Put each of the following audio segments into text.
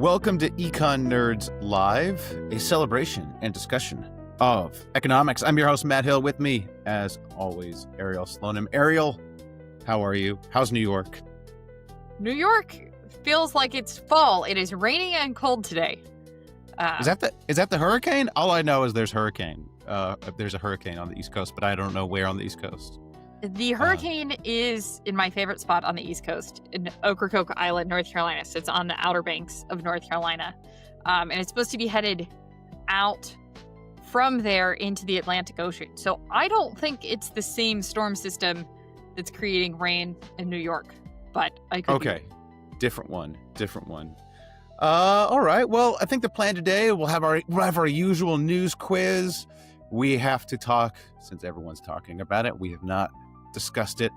Welcome to Econ Nerds Live, a celebration and discussion of economics. I'm your host, Matt Hill. With me, as always, Ariel Slonim. Ariel, how are you? How's New York? New York feels like it's fall. It is raining and cold today. Is that the hurricane? All I know is there's a hurricane on the East Coast, but I don't know where on the East Coast. The hurricane is in my favorite spot on the East Coast, in Ocracoke Island, North Carolina. So it's on the outer banks of North Carolina. And it's supposed to be headed out from there into the Atlantic Ocean. So I don't think it's the same storm system that's creating rain in New York, but I could Okay. Different one. All right. Well, I think the plan today, we'll have our usual news quiz. We have to talk, since everyone's talking about it, we have not discussed it,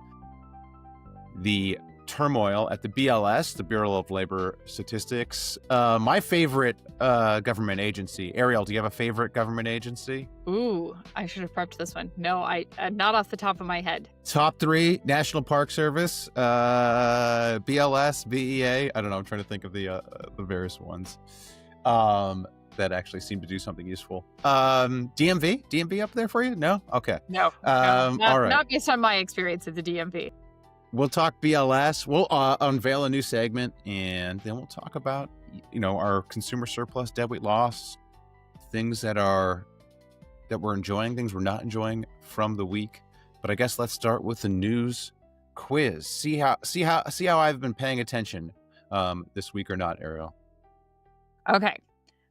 the turmoil at the BLS, the Bureau of Labor Statistics. My favorite government agency. Ariel, do you have a favorite government agency? Ooh, I should have prepped this one. No, I not off the top of my head. Top three: National Park Service, BLS, BEA. I don't know. I'm trying to think of the various ones that actually seem to do something useful. DMV up there for you? No? Okay. No, all right. Not based on my experience at the DMV. We'll talk BLS. We'll unveil a new segment, and then we'll talk about, our consumer surplus, deadweight loss, things that we're enjoying, things we're not enjoying from the week. But I guess let's start with the news quiz. See how I've been paying attention this week or not, Ariel. Okay.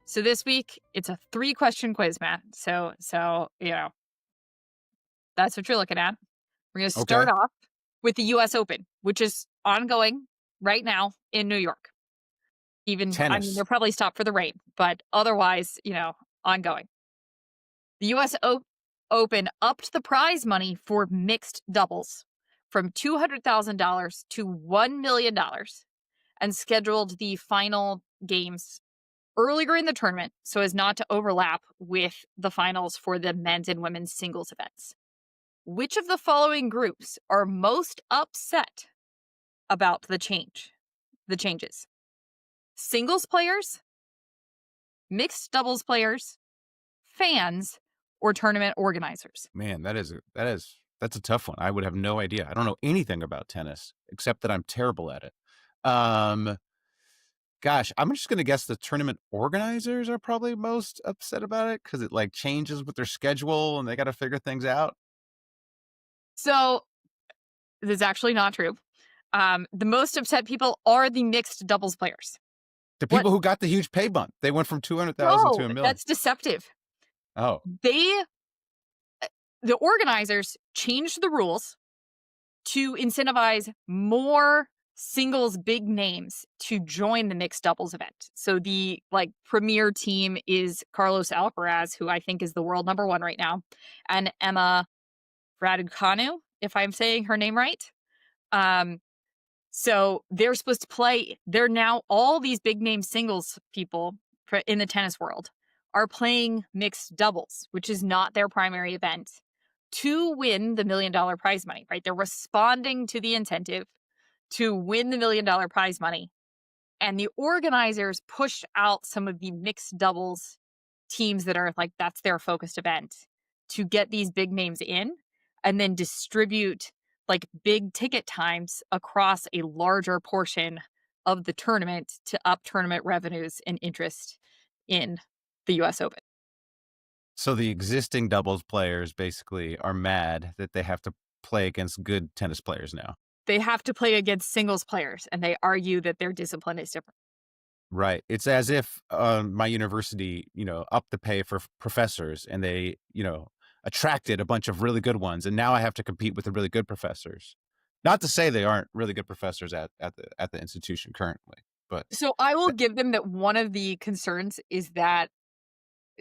So this week it's a 3-question quiz, Matt. So that's what you're looking at. We're going to start off with the U.S. Open, which is ongoing right now in New York. Even tennis. I mean, they're probably stopped for the rain, but otherwise, ongoing. The U.S. Open upped the prize money for mixed doubles from $200,000 to $1 million and scheduled the final games earlier in the tournament so as not to overlap with the finals for the men's and women's singles events. Which of the following groups are most upset about the changes? Singles players, mixed doubles players, fans, or tournament organizers? Man, that's a tough one. I would have no idea. I don't know anything about tennis except that I'm terrible at it. Gosh, I'm just going to guess the tournament organizers are probably most upset about it because it changes with their schedule and they got to figure things out. So this is actually not true. The most upset people are the mixed doubles players. The people who got the huge pay bump. They went from 200,000 to $1 million. That's deceptive. Oh. The organizers changed the rules to incentivize more singles big names to join the mixed doubles event. So the premier team is Carlos Alcaraz, who I think is the world number 1 right now, and Emma Raducanu, if I'm saying her name right. So they're supposed to play. They're now all these big name singles people in the tennis world are playing mixed doubles, which is not their primary event, to win the $1 million prize money, right? They're responding to the incentive to win the $1 million prize money. And the organizers pushed out some of the mixed doubles teams that are that's their focused event to get these big names in and then distribute big ticket times across a larger portion of the tournament to up tournament revenues and interest in the U.S. Open. So the existing doubles players basically are mad that they have to play against good tennis players now. They have to play against singles players, and they argue that their discipline is different. Right. It's as if my university, upped the pay for professors, and they, attracted a bunch of really good ones, and now I have to compete with the really good professors. Not to say they aren't really good professors at the institution currently, but so I will give them that one of the concerns is that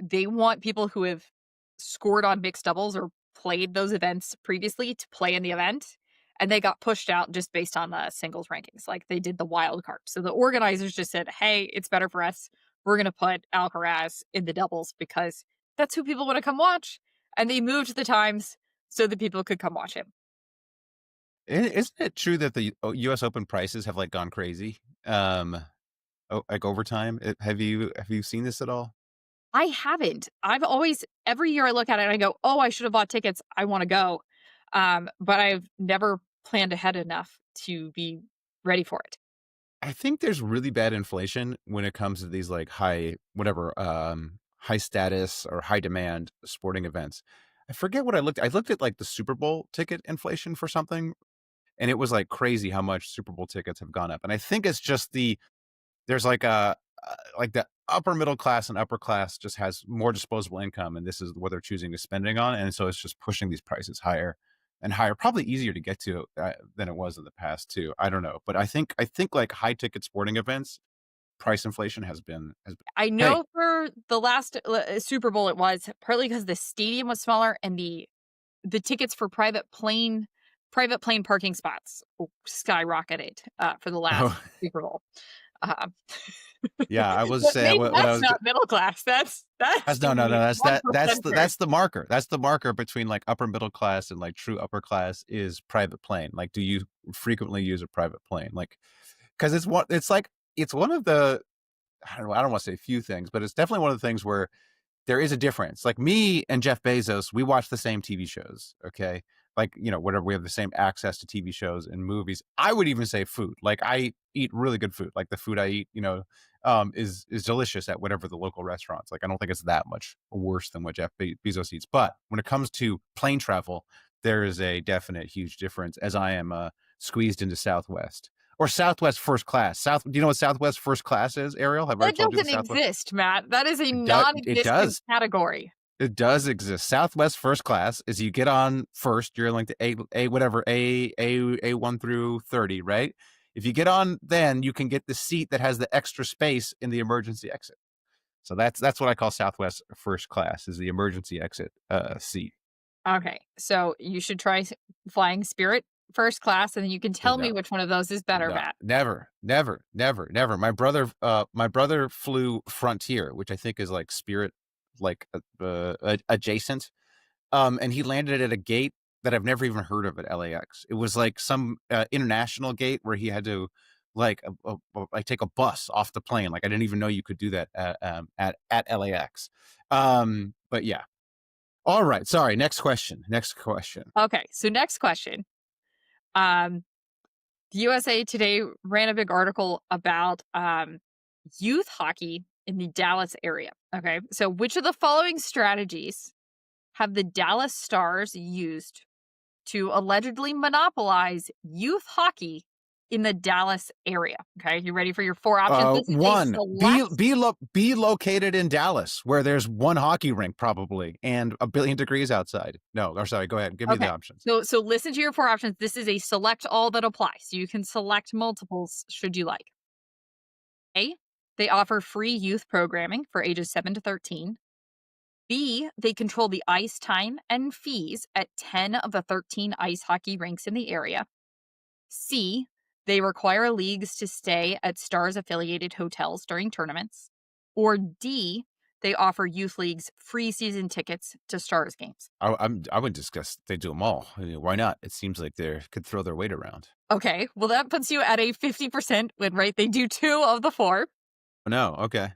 they want people who have scored on mixed doubles or played those events previously to play in the event. And they got pushed out just based on the singles rankings. They did the wild card. So the organizers just said, hey, it's better for us. We're going to put Alcaraz in the doubles because that's who people want to come watch. And they moved the times so that people could come watch him. Isn't it true that the U.S. Open prices have gone crazy? like overtime? Have you seen this at all? I haven't. I've always every year I look at it and I go, "Oh, I should have bought tickets. I wanna go." But I've never planned ahead enough to be ready for it. I think there's really bad inflation when it comes to these like high status or high demand sporting events. I forget what I looked at like the Super Bowl ticket inflation for something, and it was like crazy how much Super Bowl tickets have gone up. And I think it's just there's like the upper middle class and upper class just has more disposable income, and this is what they're choosing to spending on, and so it's just pushing these prices higher and higher. Probably easier to get to than it was in the past too. I don't know, but I think like high ticket sporting events, price inflation has been. I Hey, know for the last Super Bowl it was partly because the stadium was smaller and the tickets for private plane parking spots skyrocketed for the last oh Super Bowl. Uh, yeah, I was but saying maybe what I that's was. not middle class. That's That's no, no, no. the That's one percenter. that's the marker. That's the marker between like upper middle class and like true upper class is private plane. Like, do you frequently use a private plane? Like, because it's one of the I don't want to say few things, but it's definitely one of the things where there is a difference. Like me and Jeff Bezos, we watch the same TV shows. Okay. Like, whatever, we have the same access to TV shows and movies. I would even say food. Like I eat really good food. Like the food I eat, is delicious at whatever the local restaurants. Like I don't think it's that much worse than what Jeff Bezos eats. But when it comes to plane travel, there is a definite huge difference as I am squeezed into Southwest or Southwest first class. Do you know what Southwest first class is, Ariel? Have I That told you the doesn't Southwest? exist, Matt. That is a It non-existent does. category. It does exist. Southwest first class is you get on first. You're in like the A whatever A1 through 30, right? If you get on, then you can get the seat that has the extra space in the emergency exit. So that's what I call Southwest first class is the emergency exit seat. Okay, so you should try flying Spirit first class, and then you can tell me No, which one of those is better, no, Matt. never, never, never, never. My brother flew Frontier, which I think is like Spirit, like adjacent. And he landed at a gate that I've never even heard of at LAX. It was like some international gate where he had to like like take a bus off the plane. Like I didn't even know you could do that at LAX. But yeah. All right. Sorry. Next question. Next question. Okay, so next question. Um, the USA Today ran a big article about youth hockey in the Dallas area. Okay, so which of the following strategies have the Dallas Stars used to allegedly monopolize youth hockey in the Dallas area? Okay, you ready for your four options? This is a One, select. be located in Dallas, where there's one hockey rink probably and a billion degrees outside. No, or sorry, go ahead. Give me the Okay, options. so listen to your four options. This is a select all that apply, so you can select multiples should you like. A, they offer free youth programming for ages 7 to 13. B, they control the ice time and fees at 10 of the 13 ice hockey rinks in the area. C, they require leagues to stay at Stars affiliated hotels during tournaments. Or D, they offer youth leagues free season tickets to Stars games. I would discuss they do them all. I mean, why not? It seems like they could throw their weight around. Okay, well, that puts you at a 50% win rate. They do two of the four. No, okay.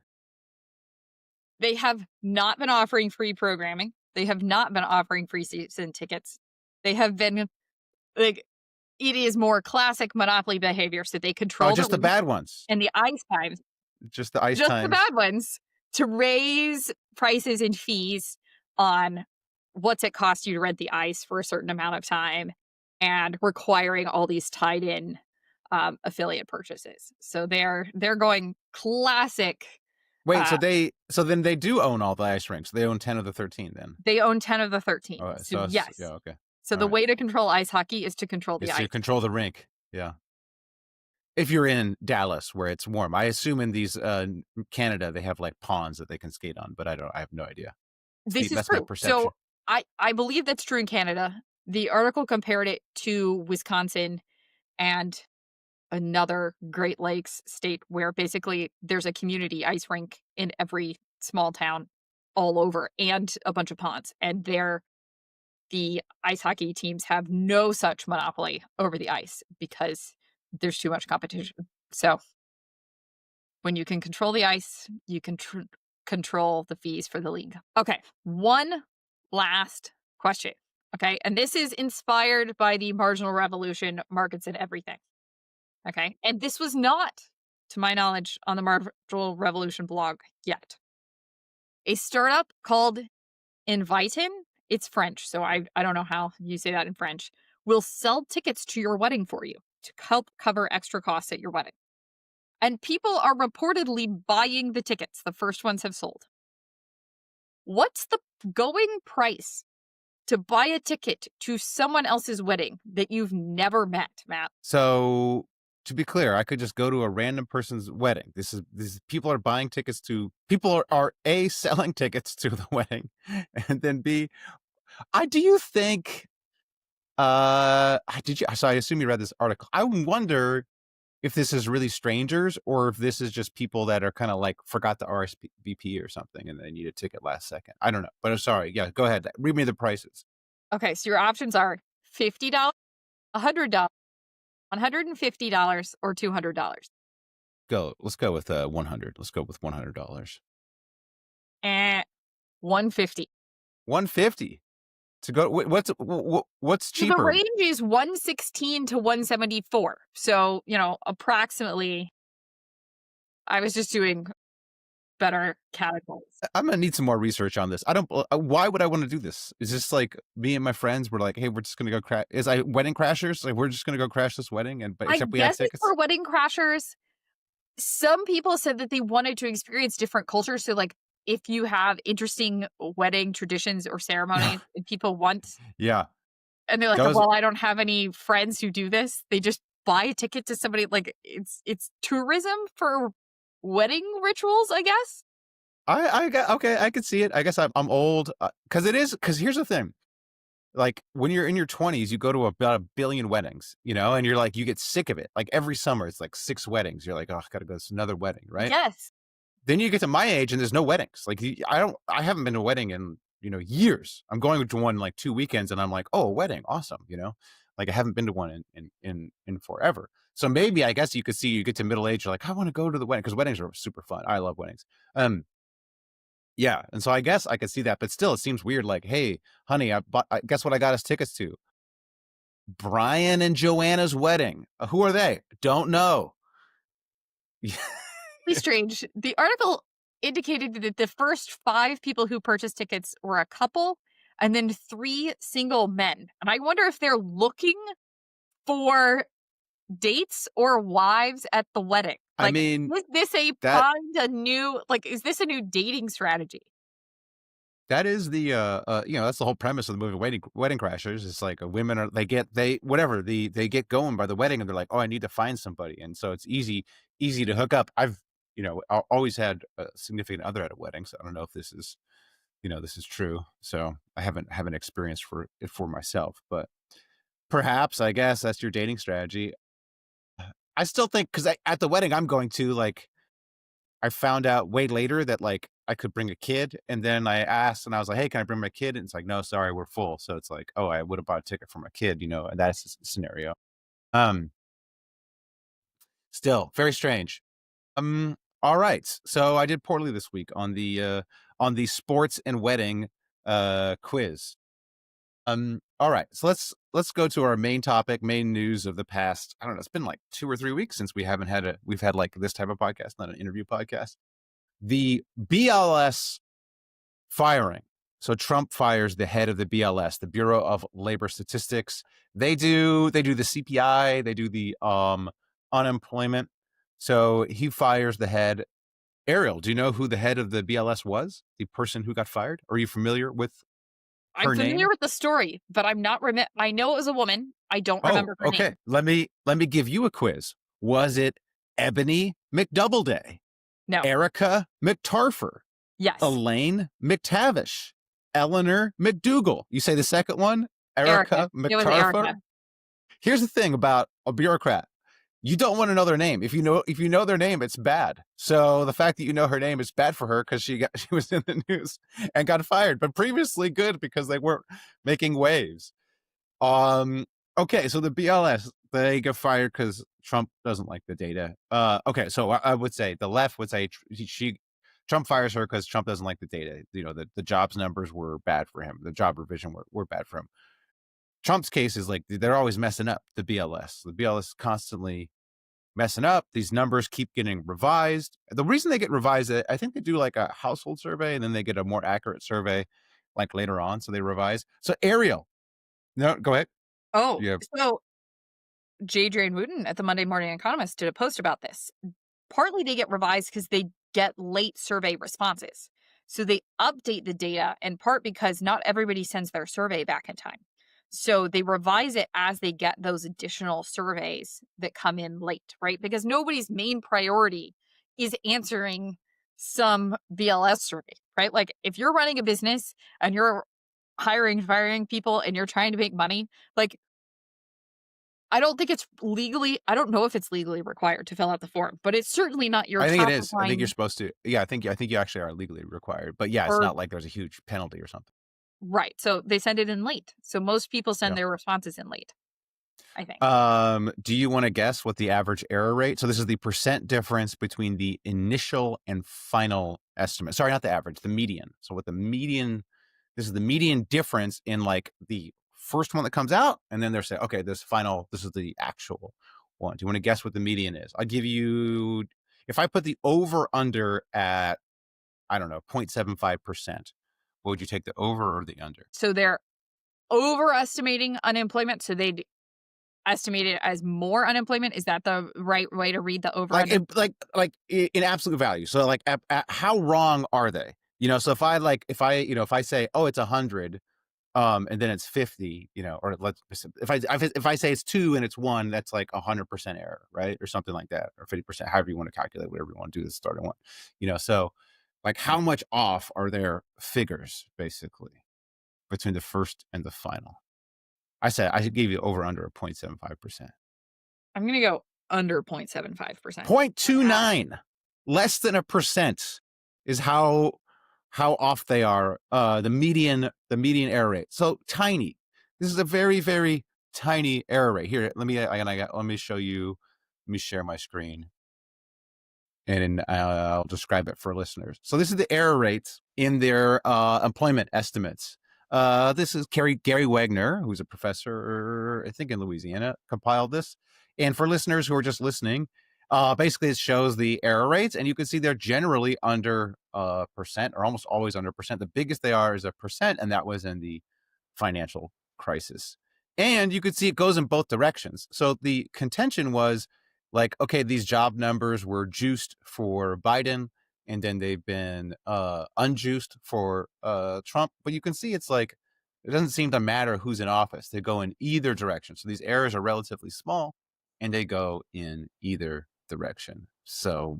They have not been offering free programming. They have not been offering free season tickets. They have been like, it is more classic monopoly behavior. So they Oh, control just the the bad ones. and the ice times, Just the ice just the times. bad ones, to raise prices and fees on what's it cost you to rent the ice for a certain amount of time and requiring all these tied in affiliate purchases. So they're going classic. Wait, Uh, so then they do own all the ice rinks. They own 10 of the 13 then. they own 10 of the 13. All right. So So yeah, yes. okay. So All the right. way to control ice hockey is to control the It's ice. to control the rink. Yeah. If you're in Dallas where it's warm. I assume in these Canada they have like ponds that they can skate on, but I have no idea. This is That's my true. perception. So I believe that's true in Canada. The article compared it to Wisconsin and another Great Lakes state where basically there's a community ice rink in every small town all over and a bunch of ponds. And the ice hockey teams have no such monopoly over the ice because there's too much competition. So When you can control the ice, you can control the fees for the league. Okay, one last question. Okay, and this is inspired by the marginal revolution, markets and everything. Okay, and this was not, to my knowledge, on the marginal revolution blog yet. A startup called Invitin, it's French, so I don't know how you say that in French, will sell tickets to your wedding for you to help cover extra costs at your wedding. And people are reportedly buying the tickets. The first ones have sold. What's the going price to buy a ticket to someone else's wedding that you've never met, Matt? So to be clear, I could just go to a random person's wedding. This is people are buying tickets to, people are A, selling tickets to the wedding, and then B, do you think, so I assume you read this article. I wonder if this is really strangers or if this is just people that are kind of like forgot the RSVP or something and they need a ticket last second. I don't know, but I'm sorry. Yeah, go ahead. Read me the prices. Okay, so your options are $50, $100, $150, or $200. Let's go with 100. Let's go with $100. And $150. $150 to go. What's cheaper? The range is $116 to $174. So, approximately. I was just doing better categories. I'm gonna need some more research on this. Why would I want to do this? Is this like me and my friends were like, hey, we're just gonna go crash? Is I wedding crashers? Like we're just gonna go crash this wedding, except we have tickets for wedding crashers. Some people said that they wanted to experience different cultures. So, like, if you have interesting wedding traditions or ceremonies and people want, and they're like, well, I don't have any friends who do this. They just buy a ticket to somebody. Like it's tourism for wedding rituals, I guess. I could see it. I guess I'm old because here's the thing. Like when you're in your 20s, you go to about 1 billion weddings, and you're like, you get sick of it. Like every summer, it's like 6 weddings. You're like, oh, I gotta go to another wedding, right? Yes. Then you get to my age and there's no weddings. Like I haven't been to a wedding in, years. I'm going to one like 2 weekends and I'm like, oh, a wedding. Awesome. Like I haven't been to one in forever. So maybe I guess you could see, you get to middle age, you're like, I want to go to the wedding because weddings are super fun. I love weddings. Yeah. And so I guess I could see that, but still it seems weird. Like, hey, honey, I guess what I got us tickets to? Brian and Joanna's wedding. Who are they? Don't know. Strange. The article indicated that the first 5 people who purchased tickets were a couple and then 3 single men. And I wonder if they're looking for dates or wives at the wedding. Like, is this is this a new dating strategy? That is the that's the whole premise of the movie Wedding Crashers. It's like women they get going by the wedding and they're like, oh, I need to find somebody, and so it's easy to hook up. I've always had a significant other at a wedding, so I don't know if this is this is true. So I haven't experienced for myself, but perhaps I guess that's your dating strategy. I still think because at the wedding I'm going to, like, I found out way later that like I could bring a kid, and then I asked and I was like, hey, can I bring my kid? And it's like, no, sorry, we're full. So it's like, oh, I would have bought a ticket for my kid, and that's the scenario. Still very strange. All right. So I did poorly this week on the sports and wedding quiz. All right. So let's go to our main topic, main news of the past. I don't know. It's been like 2 or 3 weeks since we've had like this type of podcast, not an interview podcast. The BLS firing. So Trump fires the head of the BLS, the Bureau of Labor Statistics. They do the CPI, they do the unemployment. So he fires the head. Ariel, do you know who the head of the BLS was? The person who got fired? Are you familiar with her name? I'm familiar with the story, but I'm not I know it was a woman. I don't remember her name. Okay, let me give you a quiz. Was it Ebony McDoubleday? No. Erica McTarfer? Yes. Elaine McTavish? Eleanor McDougal? You say the second one? Erica McTarfer? It was Erica. Here's the thing about a bureaucrat. You don't want to know their name. If you know their name, it's bad. So the fact that you know her name is bad for her because she was in the news and got fired, but previously good because they weren't making waves. Okay, so the BLS, they get fired because Trump doesn't like the data. Okay, so I would say the left would say Trump fires her because Trump doesn't like the data. The jobs numbers were bad for him. The job revision were bad for him. Trump's case is like they're always messing up the BLS. The BLS constantly messing up. These numbers keep getting revised. The reason they get revised, I think they do like a household survey and then they get a more accurate survey like later on. So they revise. So Ariel, no, go ahead. Oh, yeah. So J. Wooten at the Monday Morning Economist did a post about this. Partly they get revised because they get late survey responses. So they update the data in part because not everybody sends their survey back in time. So they revise it as they get those additional surveys that come in late, right? Because nobody's main priority is answering some BLS survey, right? Like if you're running a business and you're hiring, firing people and you're trying to make money, like I don't know if it's legally required to fill out the form, but it's certainly not your I think it is. I think you're supposed to. Yeah, I think you actually are legally required. But yeah, it's not like there's a huge penalty or something. Right. So they send it in late. So most people send their responses in late, I think. Do you want to guess what the average error rate? So this is the percent difference between the initial and final estimate. Sorry, not the average, the median. So what the median, this is the median difference in like the first one that comes out. And then they're saying, okay, this is the actual one. Do you want to guess what the median is? I'll give you, if I put the over under at, I don't know, 0.75%, what would you take, the over or the under? So they're overestimating unemployment. So they'd estimate it as more unemployment. Is that the right way to read the over? Like in absolute value. So like at how wrong are they? So if I say, oh, it's 100, and then it's 50, or if I say it's 2 and it's 1, that's like 100% error, right? Or something like that, or 50%, however you want to calculate, whatever you want to do to start at 1. So like how much off are their figures basically between the first and the final? I said I gave you over under 0.75%. I'm gonna go under 0.75%. 0.29, less than 1% is how off they are. The median error rate. So tiny. This is a very, very tiny error rate. Here, let me show you. Let me share my screen, and I'll describe it for listeners. So this is the error rates in their employment estimates. This is Gary Wagner, who's a professor, I think in Louisiana, compiled this. And for listeners who are just listening, basically it shows the error rates, and you can see they're generally under percent, or almost always under percent. The biggest they are is 1%, and that was in the financial crisis. And you could see it goes in both directions. So the contention was like, okay, these job numbers were juiced for Biden, and then they've been unjuiced for Trump. But you can see it's like, it doesn't seem to matter who's in office. They go in either direction. So these errors are relatively small, and they go in either direction. So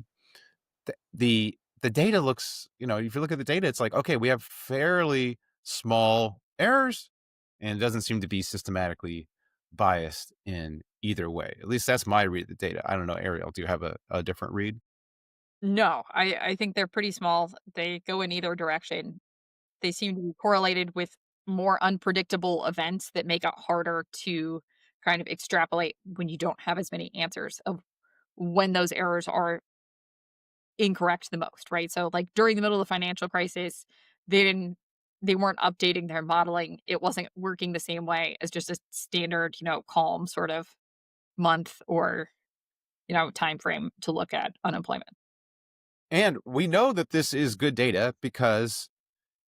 the data looks, if you look at the data, it's like, okay, we have fairly small errors, and it doesn't seem to be systematically biased in either way. At least that's my read of the data. I don't know, Ariel, do you have a different read? No, I think they're pretty small. They go in either direction. They seem to be correlated with more unpredictable events that make it harder to kind of extrapolate when you don't have as many answers of when those errors are incorrect the most, right? So like during the middle of the financial crisis, they weren't updating their modeling. It wasn't working the same way as just a standard, calm sort of month or, time frame to look at unemployment. And we know that this is good data because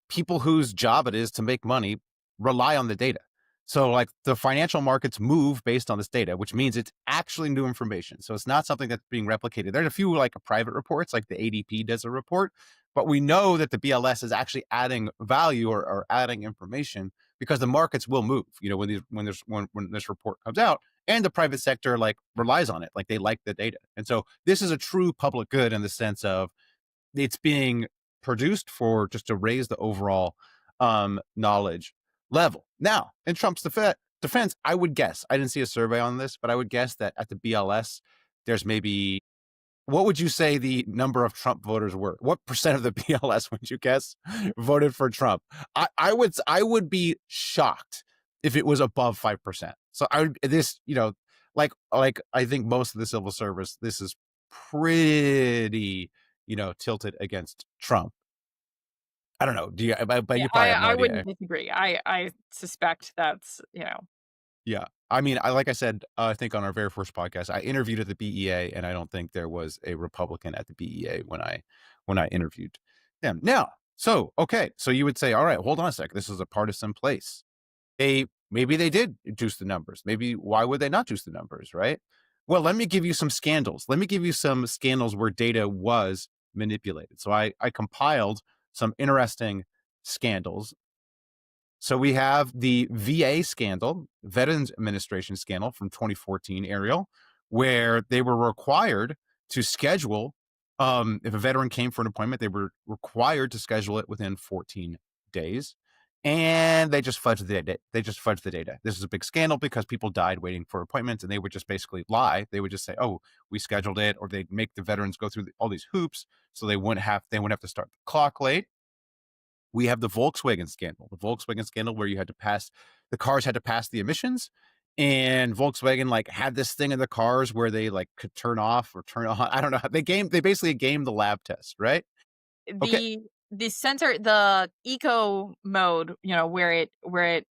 people whose job it is to make money rely on the data. So like the financial markets move based on this data, which means it's actually new information. So it's not something that's being replicated. There's a few like private reports, like the ADP does a report, but we know that the BLS is actually adding value or adding information because the markets will move, when this report comes out, and the private sector like relies on it, like they like the data. And so this is a true public good in the sense of it's being produced for just to raise the overall knowledge level. Now, in Trump's defense, I would guess, I didn't see a survey on this, but I would guess that at the BLS, there's maybe, what would you say the number of Trump voters were? What percent of the BLS would you guess voted for Trump? I would be shocked if it was above 5%. So like I think most of the civil service, this is pretty, tilted against Trump. I don't know. Do you? But Yeah, you probably have no I wouldn't idea. disagree. I suspect that's, Yeah. I mean, like I said, I think on our very first podcast, I interviewed at the BEA, and I don't think there was a Republican at the BEA when I interviewed them. Now, so okay, so you would say, all right, hold on a sec. This is a partisan place. Maybe they did juice the numbers. Maybe why would they not juice the numbers, right? Well, let me give you some scandals. Let me give you some scandals where data was manipulated. So I compiled some interesting scandals. So we have the VA scandal, Veterans Administration scandal from 2014, Ariel, where they were required to schedule, if a veteran came for an appointment, they were required to schedule it within 14 days. And they just fudged the data. This is a big scandal because people died waiting for appointments, and they would just basically lie. They would just say, "Oh, we scheduled it," or they'd make the veterans go through all these hoops so they wouldn't have to start the clock late. We have the Volkswagen scandal where the cars had to pass the emissions, and Volkswagen had this thing in the cars where they could turn off or turn on. I don't know. They basically gamed the lab test, right? Okay. the sensor, the eco mode, where it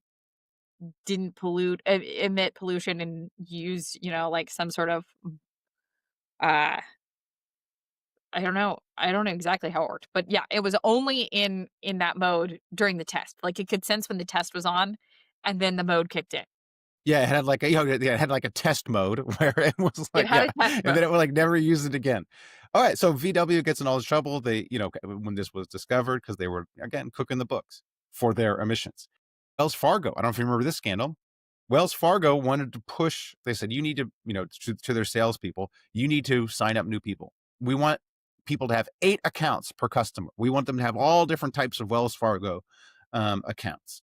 didn't emit pollution and use, some sort of, uh, I don't know. I don't know exactly how it worked, but yeah, it was only in that mode during the test. Like it could sense when the test was on, and then the mode kicked in. Yeah, it had it had a test mode where it was It had a test and mode. then it would never use it again. All right, so VW gets in all this trouble. They, when this was discovered, because they were again cooking the books for their emissions. Wells Fargo, I don't know if you remember this scandal. Wells Fargo wanted to push. They said, you need to, to their salespeople, you need to sign up new people. We want people to have 8 accounts per customer. We want them to have all different types of Wells Fargo accounts.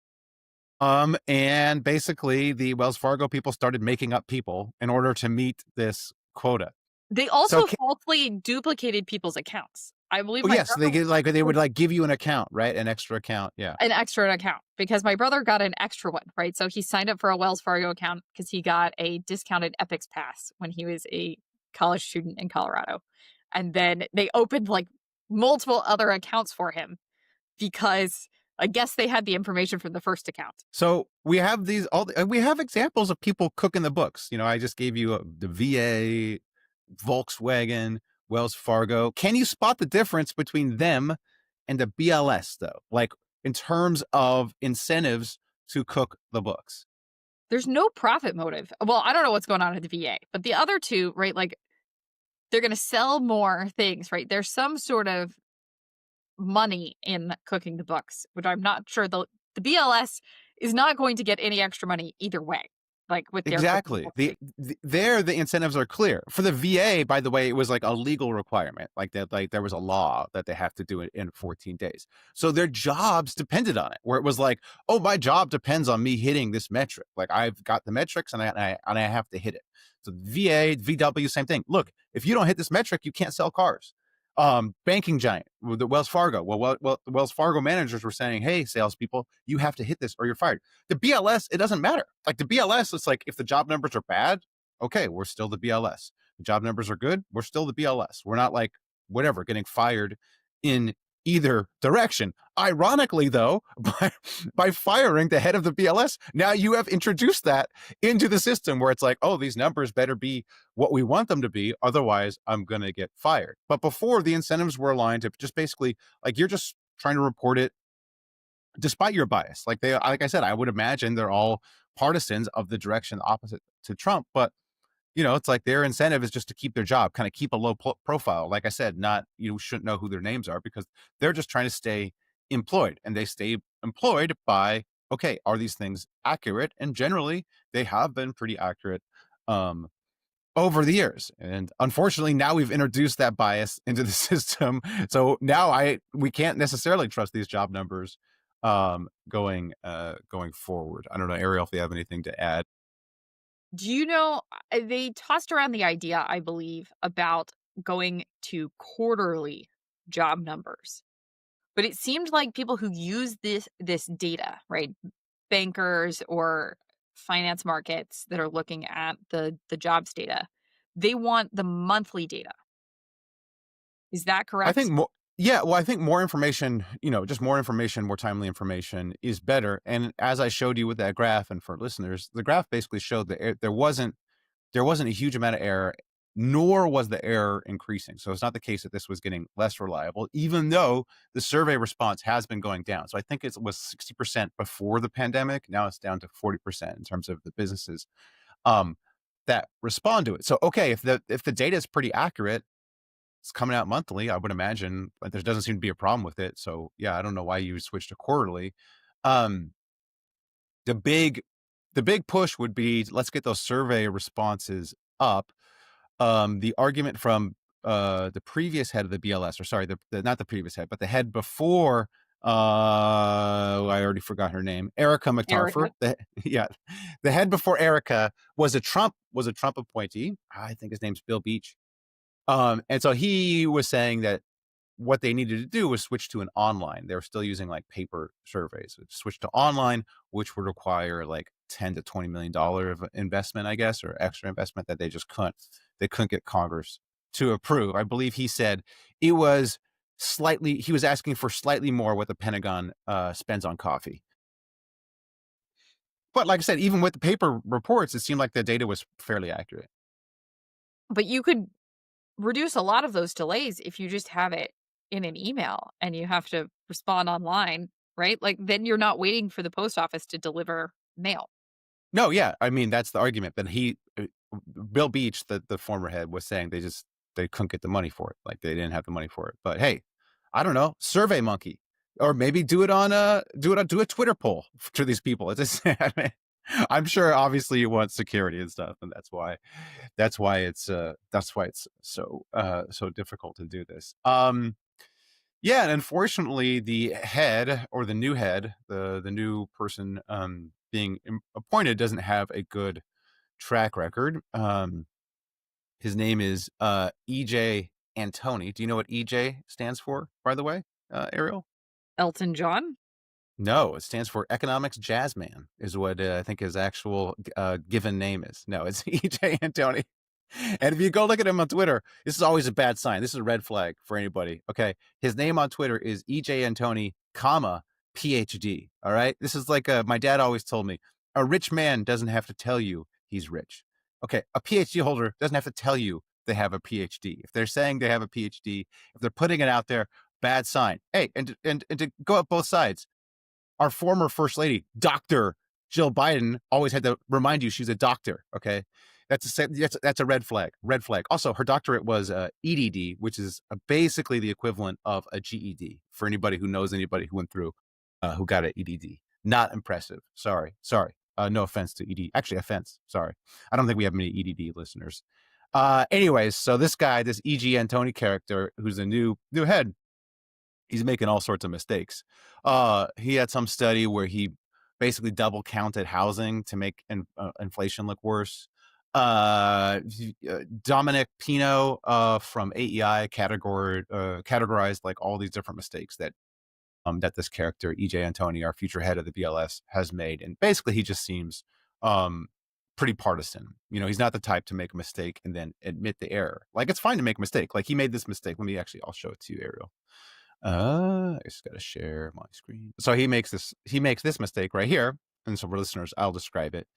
And basically the Wells Fargo people started making up people in order to meet this quota. They also falsely duplicated people's accounts. I believe. Oh, yes, they would give you an account, right? An extra account, yeah. An extra account, because my brother got an extra one, right? So he signed up for a Wells Fargo account because he got a discounted Epix Pass when he was a college student in Colorado. And then they opened multiple other accounts for him because I guess they had the information from the first account. So we have we have examples of people cooking the books. I just gave you the VA, Volkswagen, Wells Fargo. Can you spot the difference between them and the BLS, though? In terms of incentives to cook the books? There's no profit motive. Well, I don't know what's going on at the VA, but the other two, right? They're going to sell more things, right? There's some sort of money in cooking the books, which I'm not sure the BLS is not going to get any extra money either way. With their exactly, the incentives are clear. For the VA, by the way, it was a legal requirement, that. There was a law that they have to do it in 14 days. So their jobs depended on it. Where it was oh, my job depends on me hitting this metric. I've got the metrics and I have to hit it. So VA, VW, same thing. Look, if you don't hit this metric, you can't sell cars. Banking giant, the Wells Fargo. Well, the Wells Fargo managers were saying, "Hey, salespeople, you have to hit this or you're fired." The BLS, it doesn't matter. The BLS, it's if the job numbers are bad, okay, we're still the BLS. The job numbers are good, we're still the BLS. We're not whatever getting fired in either direction. Ironically, though, by firing the head of the BLS, now you have introduced that into the system where it's oh, these numbers better be what we want them to be, otherwise I'm going to get fired. But before, the incentives were aligned to just basically you're just trying to report it despite your bias. Like I said, I would imagine they're all partisans of the direction opposite to Trump, but it's their incentive is just to keep their job, kind of keep a low profile. Like I said, not, you shouldn't know who their names are because they're just trying to stay employed, and they stay employed by, okay, are these things accurate? And generally they have been pretty accurate over the years. And unfortunately, now we've introduced that bias into the system. So now we can't necessarily trust these job numbers going forward. I don't know, Ariel, if you have anything to add. Do you know, they tossed around the idea, I believe, about going to quarterly job numbers. But it seemed like people who use this data, right, bankers or finance markets that are looking at the jobs data, they want the monthly data. Is that I correct? think more. Yeah, well, I think more information, just more information, more timely information is better. And as I showed you with that graph, and for listeners, the graph basically showed that there wasn't a huge amount of error, nor was the error increasing. So it's not the case that this was getting less reliable, even though the survey response has been going down. So I think it was 60% before the pandemic. Now it's down to 40% in terms of the businesses that respond to it. So okay, if the data is pretty accurate, it's coming out monthly, I would imagine, but there doesn't seem to be a problem with it. So yeah, I don't know why you would switch to quarterly. Um, the big push would be, let's get those survey responses up. The argument from the previous head of the BLS, or sorry, not the previous head, but the head before, I already forgot her name, Erica McTarfer. The head before Erica was a Trump appointee. I think his name's Bill Beach. And so he was saying that what they needed to do was switch to an online. They were still using like paper surveys. Switch to online, which would require like $10 to $20 million of investment, I guess, or extra investment that they just couldn't get Congress to approve. I believe he said it was he was asking for slightly more what the Pentagon spends on coffee. But like I said, even with the paper reports, it seemed like the data was fairly accurate. But you could reduce a lot of those delays if you just have it in an email and you have to respond online, right? Like then you're not waiting for the post office to deliver mail. No, yeah. I mean, that's the argument. But Bill Beach, the former head, was saying they couldn't get the money for it. Like they didn't have the money for it. But hey, I don't know, Survey Monkey, or maybe do a Twitter poll to these people. It's just, I'm sure obviously you want security and stuff, and that's why it's so difficult to do this. Yeah, and unfortunately, the head, or the new head, the new person being appointed, doesn't have a good track record. His name is EJ Antoni. Do you know what EJ stands for, by the way, Ariel? Elton John? No, it stands for Economics Jazzman, is what I think his actual given name is. No, it's EJ Antoni. And if you go look at him on Twitter, this is always a bad sign. This is a red flag for anybody. Okay. His name on Twitter is EJ Antoni, comma, PhD. All right. This is like my dad always told me, a rich man doesn't have to tell you he's rich. Okay. A PhD holder doesn't have to tell you they have a PhD. If they're saying they have a PhD, if they're putting it out there, bad sign. Hey, and to go up both sides, our former first lady, Dr. Jill Biden, always had to remind you she's a doctor. Okay. That's a red flag. Red flag. Also, her doctorate was EDD, which is basically the equivalent of a GED for anybody who knows anybody who went through, who got an EDD. Not impressive. Sorry. No offense to ED. Actually, offense. Sorry. I don't think we have many EDD listeners. Anyways, so this guy, this E.G. Antoni character, who's a new head, he's making all sorts of mistakes. He had some study where he basically double counted housing to make inflation look worse. Dominic Pino from AEI categorized like all these different mistakes that this character EJ Antoni, our future head of the BLS, has made, and basically he just seems pretty partisan. He's not the type to make a mistake and then admit the error. Like, it's fine to make a mistake. Like, he made this mistake. I'll show it to you, Ariel. I just gotta share my screen. So he makes this mistake right here, and so for listeners, I'll describe it.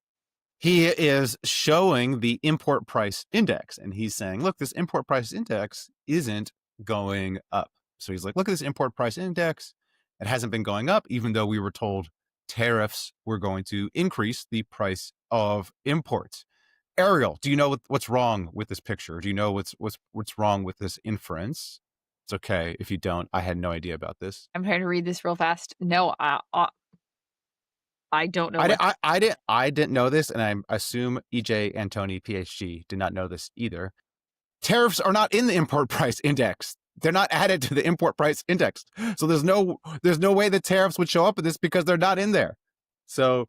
He is showing the import price index, and he's saying, look, this import price index isn't going up. So he's like, look at this import price index. It hasn't been going up, even though we were told tariffs were going to increase the price of imports. Ariel, do you know what's wrong with this picture? Do you know what's wrong with this inference? It's okay if you don't. I had no idea about this. I'm trying to read this real fast. No, I don't know. I didn't know this, and I assume EJ Antoni, PhD, did not know this either. Tariffs are not in the import price index. They're not added to the import price index. So there's no way that tariffs would show up in this because they're not in there. So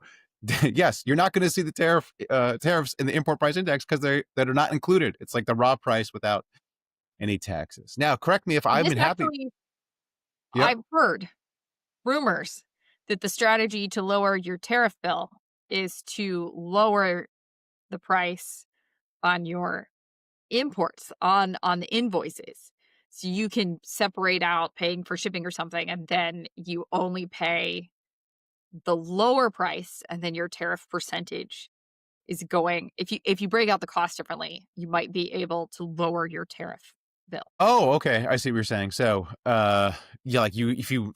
yes, you're not going to see the tariffs in the import price index because they're not included. It's like the raw price without any taxes. Now, correct me if I've been happy. I've heard rumors that the strategy to lower your tariff bill is to lower the price on your imports on the invoices. So you can separate out paying for shipping or something, and then you only pay the lower price, and then your tariff percentage is going. If you break out the cost differently, you might be able to lower your tariff bill. Oh, okay. I see what you're saying. So, yeah, like if you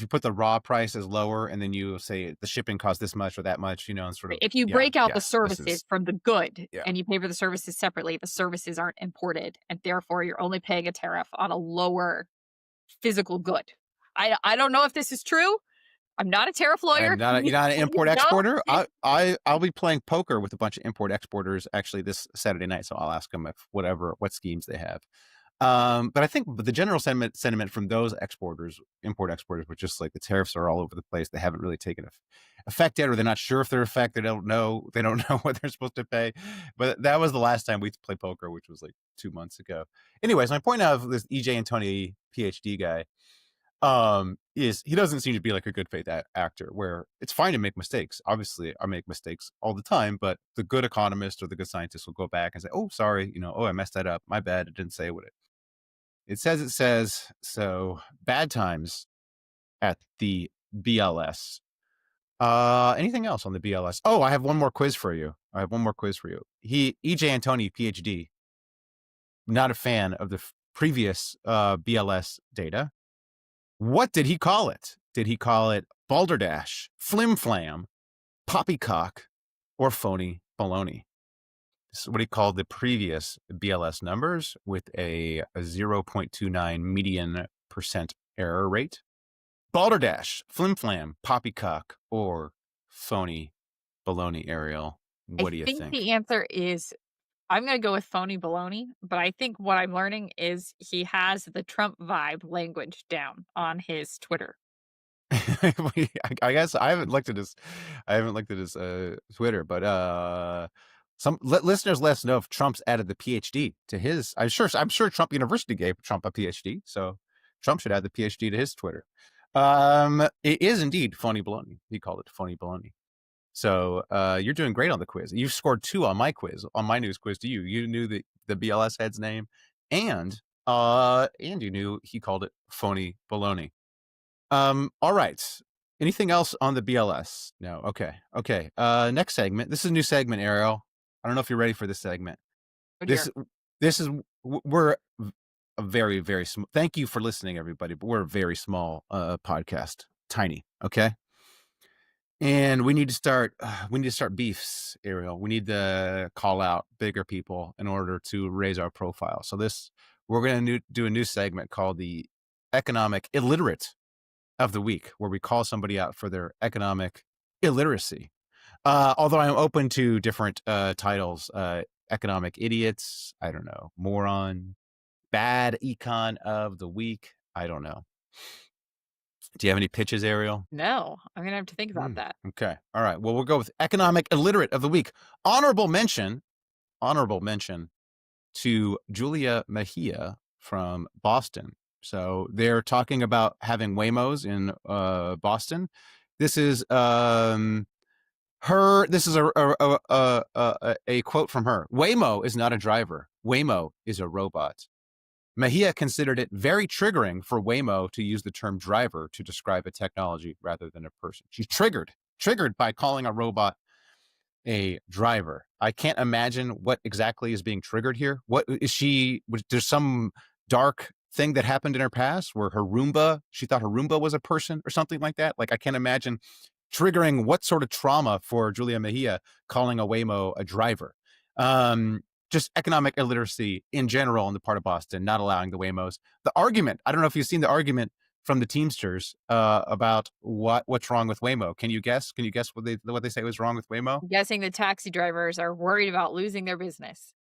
put the raw price as lower, and then you say the shipping costs this much or that much, and sort of. If you break out the yes, services from the good, yeah. and you pay for the services separately, the services aren't imported, and therefore you're only paying a tariff on a lower physical good. I don't know if this is true. I'm not a tariff lawyer. You're not an import exporter. I'll be playing poker with a bunch of import exporters actually this Saturday night, so I'll ask them what schemes they have. But I think the general sentiment from those import exporters, was just like the tariffs are all over the place. They haven't really taken effect yet, or they're not sure if they're effect. They don't know what they're supposed to pay. But that was the last time we played poker, which was like 2 months ago. Anyways, my point of this EJ and Tony PhD guy is he doesn't seem to be like a good faith actor, where it's fine to make mistakes. Obviously, I make mistakes all the time, but the good economist or the good scientist will go back and say, "Oh, sorry, I messed that up. My bad. It didn't say what it says." So bad times at the BLS. Anything else on the BLS? Oh, I have one more quiz for you. EJ Antoni, PhD, not a fan of the previous BLS data. What did he call it? Did he call it balderdash, flim-flam, poppycock, or phony baloney? This is what he called the previous BLS numbers, with a 0.29 median percent error rate. Balderdash, flim-flam, poppycock, or phony baloney, Ariel. What do you think? I think the answer is, I'm going to go with phony baloney, but I think what I'm learning is he has the Trump vibe language down on his Twitter. I guess I haven't looked at his Twitter, but some listeners let us know if Trump's added the PhD to his. I'm sure Trump University gave Trump a PhD, so Trump should add the PhD to his Twitter. It is indeed phony baloney. He called it phony baloney. So you're doing great on the quiz. You've scored 2 on my quiz, on my news quiz to you. You knew the BLS head's name, and you knew he called it phony baloney. All right. Anything else on the BLS? No. Okay. Next segment. This is a new segment, Ariel. I don't know if you're ready for this segment. We're a very, very small. Thank you for listening, everybody. But we're a very small podcast, tiny. Okay. And we need to start beefs, Ariel. We need to call out bigger people in order to raise our profile. So we're going to do a new segment called the Economic Illiterate of the Week, where we call somebody out for their economic illiteracy. Although I'm open to different titles, economic idiots, I don't know, moron, bad econ of the week, I don't know. Do you have any pitches, Ariel? No, I'm gonna have to think about that. Okay, all right. Well, we'll go with economic illiterate of the week. Honorable mention to Julia Mejia from Boston. So they're talking about having Waymos in Boston. This is her. This is a quote from her. Waymo is not a driver. Waymo is a robot. Mejia considered it very triggering for Waymo to use the term driver to describe a technology rather than a person. She's triggered by calling a robot a driver. I can't imagine what exactly is being triggered here. What is she? There's some dark thing that happened in her past where she thought her Roomba was a person or something like that. Like, I can't imagine triggering what sort of trauma for Julia Mejia calling a Waymo a driver. Just economic illiteracy in general on the part of Boston, not allowing the Waymos. The argument, I don't know if you've seen the argument from the Teamsters about what's wrong with Waymo. Can you guess? What they say was wrong with Waymo? I'm guessing the taxi drivers are worried about losing their business.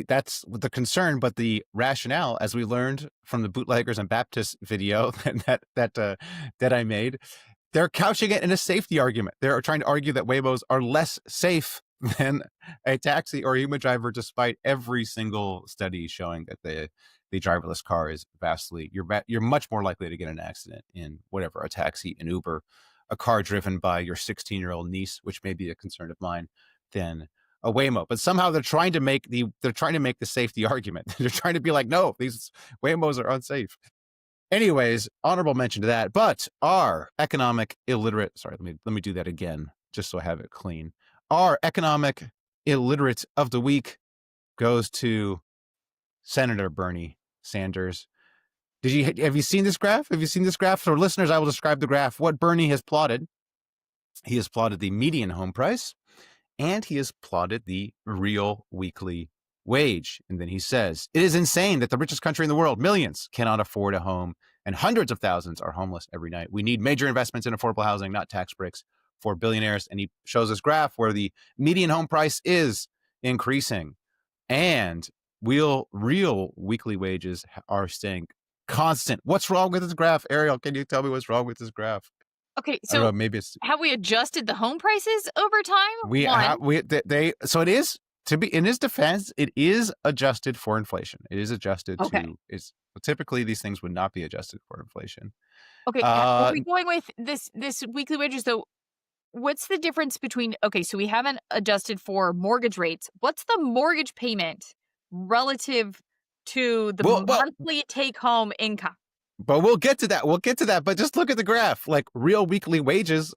That's the concern, but the rationale, as we learned from the Bootleggers and Baptists video that I made, they're couching it in a safety argument. They're trying to argue that Waymos are less safe than a taxi or a human driver, despite every single study showing that the driverless car is you're much more likely to get an accident in whatever, a taxi, an Uber, a car driven by your 16-year-old niece, which may be a concern of mine, than a Waymo. But somehow they're trying to make the safety argument. They're trying to be like, no, these Waymos are unsafe. Anyways, honorable mention to that. But our economic illiterate, sorry, let me do that again, just so I have it clean. Our economic illiterate of the week goes to Senator Bernie Sanders. Have you seen this graph? Have you seen this graph? For listeners, I will describe the graph. What Bernie has plotted. He has plotted the median home price, and he has plotted the real weekly wage. And then he says, it is insane that the richest country in the world, millions, cannot afford a home, and hundreds of thousands are homeless every night. We need major investments in affordable housing, not tax breaks for billionaires. And he shows this graph where the median home price is increasing, and real weekly wages are staying constant. What's wrong with this graph? Ariel, can you tell me what's wrong with this graph? Okay, so maybe it's, have we adjusted the home prices over time? So it is, to be in his defense, it is adjusted for inflation. It is adjusted to, typically these things would not be adjusted for inflation. Okay, are we going with this weekly wages though? What's the difference between, so we haven't adjusted for mortgage rates. What's the mortgage payment relative to the monthly take-home income? But we'll get to that. But just look at the graph, like real weekly wages.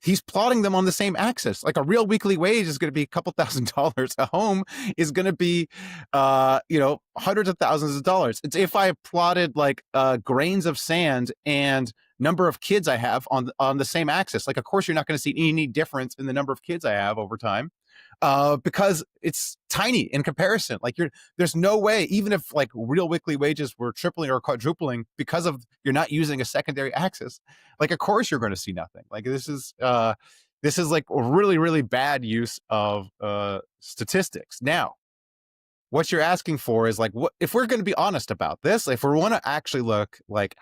He's plotting them on the same axis. Like a real weekly wage is going to be a couple $1,000s. A home is going to be, hundreds of thousands of dollars. It's if I plotted like grains of sand and number of kids I have on the same axis. Like, of course, you're not going to see any difference in the number of kids I have over time. Because it's tiny in comparison. Like there's no way, even if like real weekly wages were tripling or quadrupling, because of you're not using a secondary axis, like of course you're going to see nothing. Like this is like a really, really bad use of statistics. Now, what you're asking for is like, what if we're going to be honest about this? If we want to actually look like,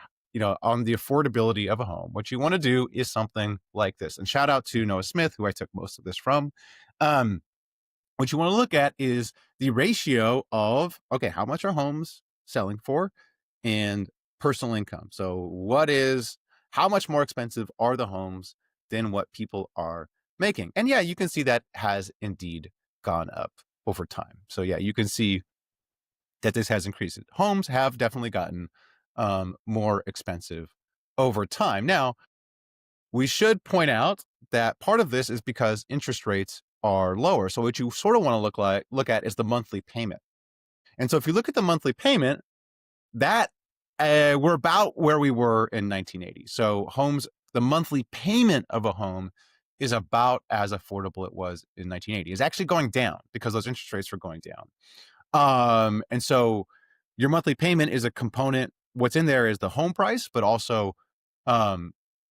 on the affordability of a home, what you want to do is something like this. And shout out to Noah Smith, who I took most of this from. What you want to look at is the ratio of, how much are homes selling for and personal income. So how much more expensive are the homes than what people are making? And yeah, you can see that has indeed gone up over time. So yeah, you can see that this has increased. Homes have definitely gotten more expensive over time. Now, we should point out that part of this is because interest rates are lower. So what you sort of want to look at is the monthly payment. And so if you look at the monthly payment, that we're about where we were in 1980. So the monthly payment of a home is about as affordable it was in 1980. It's actually going down because those interest rates are going down. And so your monthly payment is a component. What's in there is the home price, but also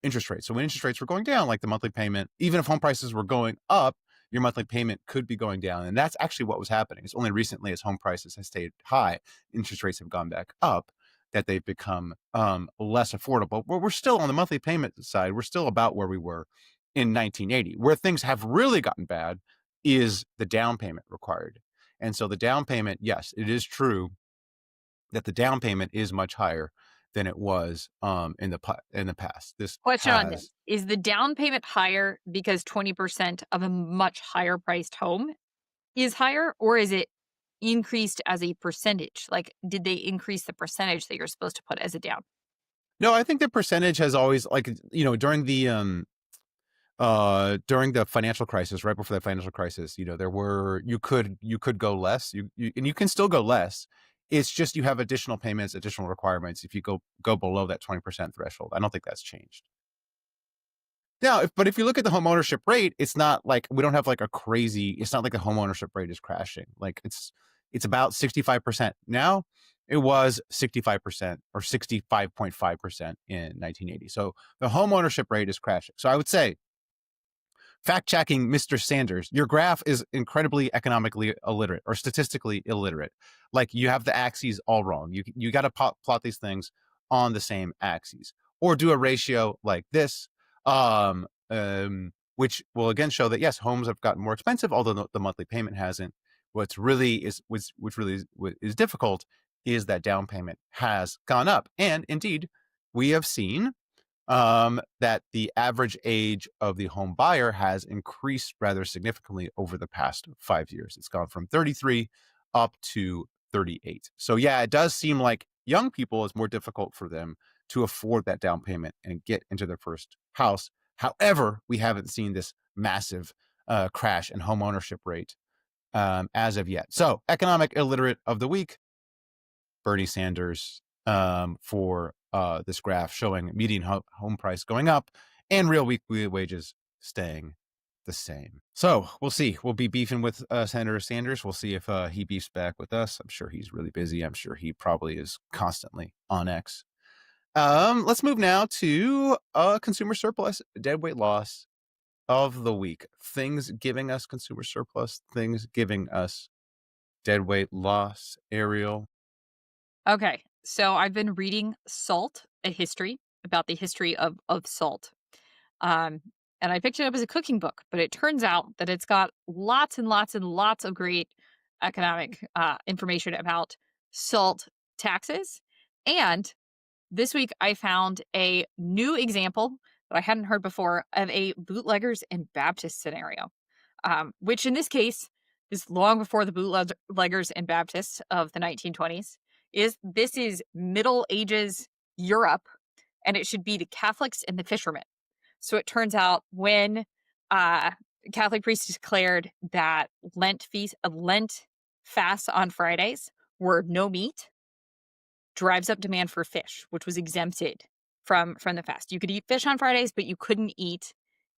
interest rates. So when interest rates were going down, like the monthly payment, even if home prices were going up, your monthly payment could be going down. And that's actually what was happening. It's only recently, as home prices have stayed high, interest rates have gone back up, that they've become less affordable. But we're still on the monthly payment side. We're still about where we were in 1980. Where things have really gotten bad is the down payment required. And so the down payment, yes, it is true that the down payment is much higher than it was in the past. This question on this: is the down payment higher because 20% of a much higher priced home is higher, or is it increased as a percentage? Like, did they increase the percentage that you're supposed to put as a down? No, I think the percentage has always, like, during the financial crisis, right before the financial crisis, you could go less, and you can still go less. It's just you have additional payments, additional requirements if you go below that 20% threshold. I don't think that's changed. Now, if you look at the home ownership rate, it's not like we don't have like it's not like the home ownership rate is crashing. Like it's about 65% now. It was 65% or 65.5% in 1980. So the home ownership rate is crashing. So I would say, fact-checking Mr. Sanders, your graph is incredibly economically illiterate or statistically illiterate. Like, you have the axes all wrong. You got to plot these things on the same axes, or do a ratio like this, which will again show that yes, homes have gotten more expensive, although the monthly payment hasn't. Which really is difficult is that down payment has gone up, and indeed we have seen that the average age of the home buyer has increased rather significantly over the past 5 years. It's gone from 33 up to 38. So yeah, it does seem like young people, it's more difficult for them to afford that down payment and get into their first house. However, we haven't seen this massive crash in home ownership rate as of yet. So economic illiterate of the week, Bernie Sanders, for this graph showing median home price going up and real weekly wages staying the same. So we'll see. We'll be beefing with Senator Sanders. We'll see if he beefs back with us. I'm sure he's really busy. I'm sure he probably is constantly on X. Let's move now to consumer surplus deadweight loss of the week. Things giving us consumer surplus, things giving us deadweight loss. Ariel. Okay, so I've been reading Salt, a history about the history of salt. And I picked it up as a cooking book, but it turns out that it's got lots and lots and lots of great economic information about salt taxes. And this week I found a new example that I hadn't heard before of a bootleggers and Baptist scenario, which in this case is long before the bootleggers and Baptists of the 1920s. This is Middle Ages Europe, and it should be the Catholics and the fishermen. So it turns out when Catholic priests declared that Lent fasts on Fridays were no meat, drives up demand for fish, which was exempted from the fast. You could eat fish on Fridays, but you couldn't eat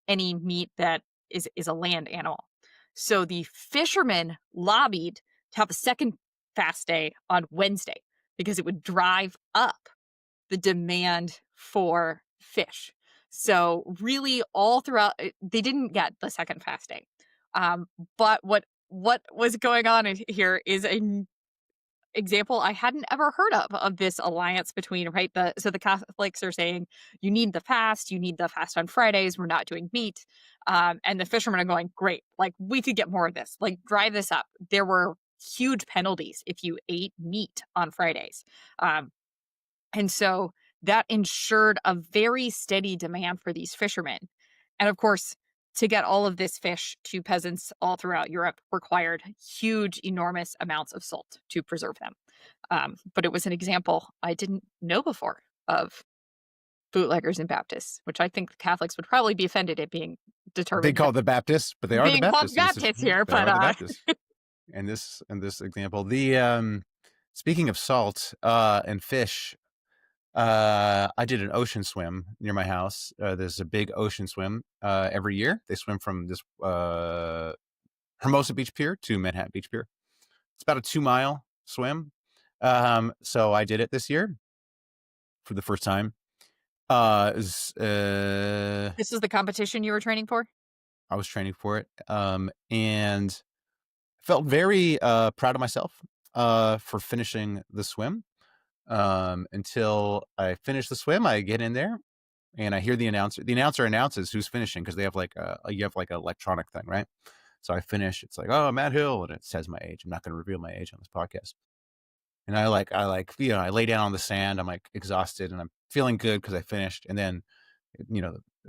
any meat that is a land animal. So the fishermen lobbied to have a second fast day on Wednesday because it would drive up the demand for fish. So really all throughout, they didn't get the second fast day. But what was going on here is an example I hadn't ever heard of this alliance between, right? So the Catholics are saying, you need the fast on Fridays, we're not doing meat. And the fishermen are going, great, like we could get more of this, like drive this up. There were huge penalties if you ate meat on Fridays. And so that ensured a very steady demand for these fishermen. And of course, to get all of this fish to peasants all throughout Europe required huge, enormous amounts of salt to preserve them. But it was an example I didn't know before of bootleggers and Baptists, which I think the Catholics would probably be offended at being determined. They call the Baptists, but they are the Baptists. Baptists here, but the Baptists. In this example, the speaking of salt and fish, I did an ocean swim near my house. There's a big ocean swim every year. They swim from this Hermosa Beach Pier to Manhattan Beach Pier. It's about a 2-mile swim. So I did it this year for the first time. This is the competition you were training for? I was training for it. And felt very proud of myself for finishing the swim. Until I finish the swim, I get in there and I hear the announcer. The announcer announces who's finishing because they have you have an electronic thing, right? So I finish. It's like, oh, Matt Hill, and it says my age. I'm not going to reveal my age on this podcast. And I lay down on the sand. I'm like exhausted and I'm feeling good because I finished. And then,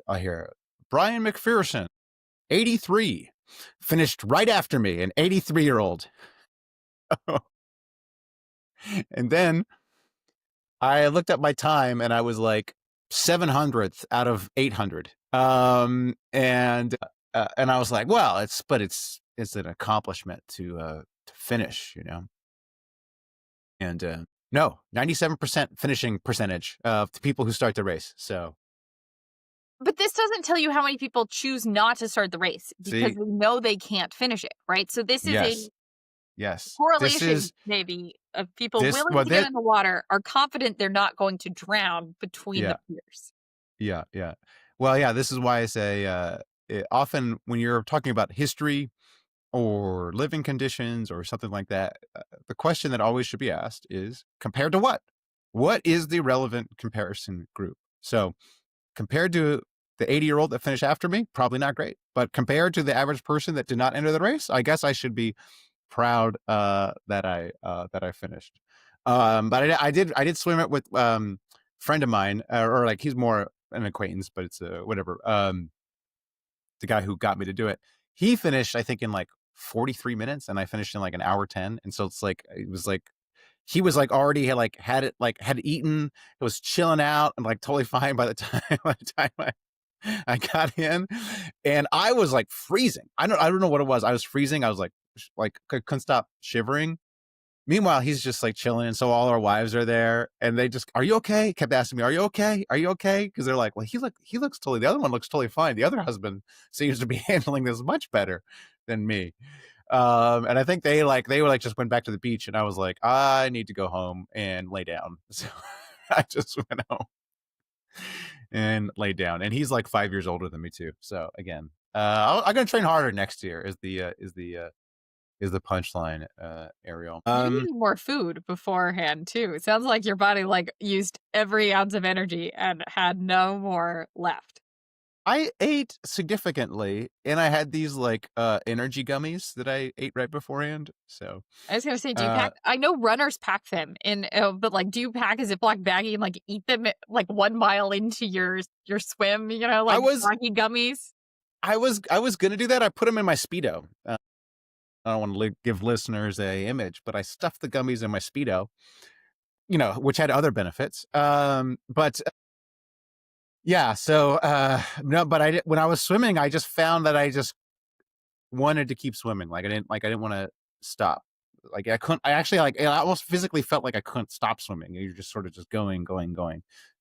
I hear Brian McPherson, 83, finished right after me, an 83-year-old. And then I looked at my time and I was like 700th out of 800. And I was like, well, it's an accomplishment to finish, And no, 97% finishing percentage of the people who start the race. So, but this doesn't tell you how many people choose not to start the race because they know they can't finish it, right? So this is Yes. correlation maybe of people willing to get in the water are confident they're not going to drown between the piers. Yeah. Well, yeah, this is why I say often when you're talking about history or living conditions or something like that, the question that always should be asked is compared to what? What is the relevant comparison group? So compared to the 80-year-old that finished after me, probably not great. But compared to the average person that did not enter the race, I guess I should be proud that I finished. But I did swim it with friend of mine, or he's more an acquaintance, but it's whatever. The guy who got me to do it, he finished, I think, in like 43 minutes, and I finished in like an hour 10. And so it's like, it was like, he was like already had eaten, it was chilling out and like totally fine by the time I got in, and I was like freezing. I don't know what it was. I was freezing. I was like couldn't stop shivering. Meanwhile, he's just like chilling, and so all our wives are there, and they just, "Are you okay?" Kept asking me, "Are you okay? Are you okay?" Because they're like, "Well, he looks totally. The other one looks totally fine. The other husband seems to be handling this much better than me." And I think they just went back to the beach, and I was like, I need to go home and lay down. So I just went home and laid down. And he's like 5 years older than me too. So again, I'm gonna train harder next year. Is the punchline, Ariel. You need more food beforehand too. It sounds like your body like used every ounce of energy and had no more left. I ate significantly, and I had these like energy gummies that I ate right beforehand. So I was gonna say, do you pack? I know runners pack them but like, do you pack a Ziploc baggie and like eat them like 1 mile into your swim? You know, like froggy gummies. I was gonna do that. I put them in my Speedo. I don't want to give listeners a image, but I stuffed the gummies in my Speedo, which had other benefits. But yeah, so no, but when I was swimming, I just found that I just wanted to keep swimming. Like I didn't want to stop. Like I couldn't. I actually I almost physically felt like I couldn't stop swimming. You're just sort of just going.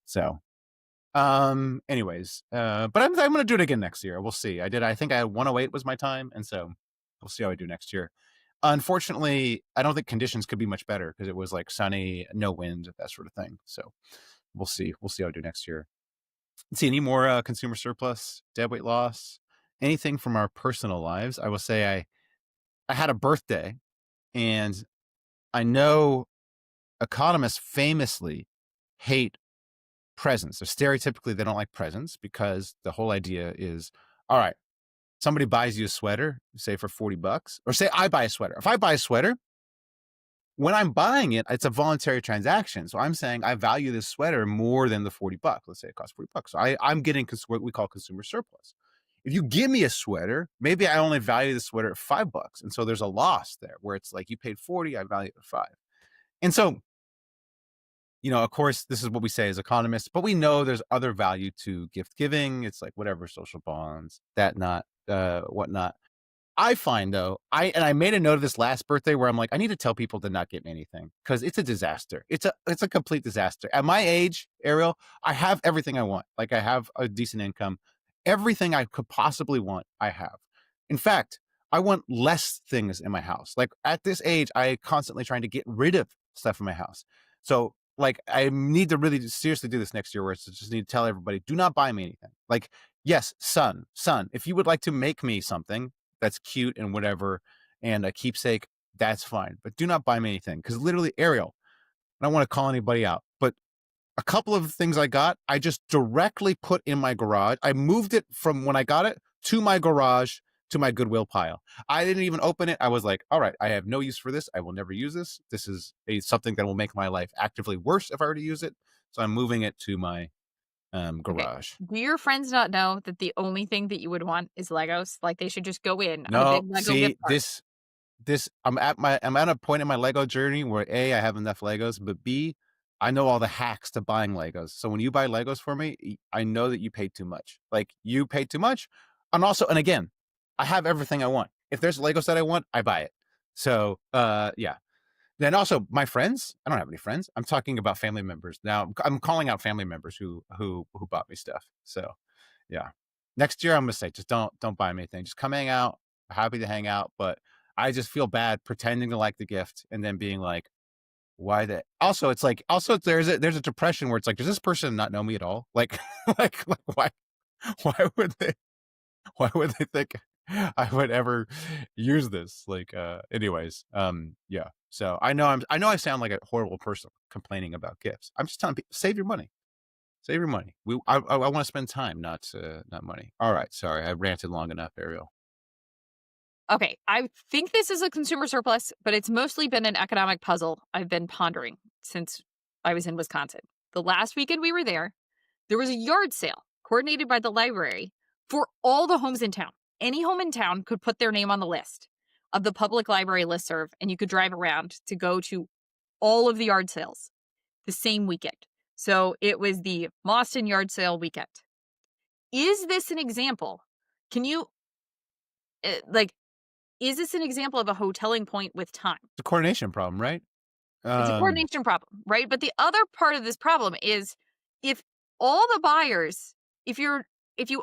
So, anyways, but I'm gonna do it again next year. We'll see. I think I had 108 was my time, and so we'll see how I do next year. Unfortunately, I don't think conditions could be much better because it was like sunny, no wind, that sort of thing. So we'll see. We'll see how I do next year. Let's see, any more consumer surplus, deadweight loss, anything from our personal lives. I will say I had a birthday, and I know economists famously hate presents. So stereotypically, they don't like presents because the whole idea is, all right, somebody buys you a sweater, say for $40, or say I buy a sweater. If I buy a sweater, when I'm buying it, it's a voluntary transaction. So I'm saying I value this sweater more than the $40. Let's say it costs $40. So I'm getting what we call consumer surplus. If you give me a sweater, maybe I only value the sweater at $5. And so there's a loss there where it's like you paid 40, I value it at 5. And so, of course, this is what we say as economists, but we know there's other value to gift giving. It's like whatever, social bonds, whatnot. I find though, I made a note of this last birthday where I'm like, I need to tell people to not get me anything because it's a disaster. It's a complete disaster. At my age, Ariel, I have everything I want. Like I have a decent income. Everything I could possibly want, I have. In fact, I want less things in my house. Like at this age, I constantly trying to get rid of stuff in my house. So like I need to really seriously do this next year where it's just need to tell everybody, do not buy me anything. Like, yes, son, if you would like to make me something that's cute and whatever, and a keepsake, that's fine. But do not buy me anything. Because literally, Ariel, I don't want to call anybody out, but a couple of things I got, I just directly put in my garage. I moved it from when I got it to my garage to my Goodwill pile. I didn't even open it. I was like, all right, I have no use for this. I will never use this. This is something that will make my life actively worse if I were to use it. So I'm moving it to my garage. Okay. Do your friends not know that the only thing that you would want is Legos? Like they should just go in no, on a big Lego see, gift card. this I'm at a point in my Lego journey where A, I have enough Legos, but B, I know all the hacks to buying Legos. So when you buy Legos for me, I know that you paid too much. Like you paid too much. And again, I have everything I want. If there's Legos that I want, I buy it. So yeah. Then also my friends, I don't have any friends. I'm talking about family members. Now I'm calling out family members who bought me stuff. So yeah. Next year I'm gonna say just don't buy me anything. Just come hang out. Happy to hang out. But I just feel bad pretending to like the gift and then being like, why that? Also, it's like there's a depression where it's like, does this person not know me at all? Like why would they think I would ever use this? Like anyways, yeah. So I know I sound like a horrible person complaining about gifts. I'm just telling people, save your money. Save your money. I want to spend time, not money. All right, sorry, I ranted long enough, Ariel. Okay, I think this is a consumer surplus, but it's mostly been an economic puzzle I've been pondering since I was in Wisconsin. The last weekend we were there, there was a yard sale coordinated by the library for all the homes in town. Any home in town could put their name on the list of the public library listserv, and you could drive around to go to all of the yard sales the same weekend. So it was the Boston yard sale weekend. Is this an example? Can you, is this an example of a hoteling point with time? It's a coordination problem, right? It's a coordination problem, right? But the other part of this problem is if all the buyers, if you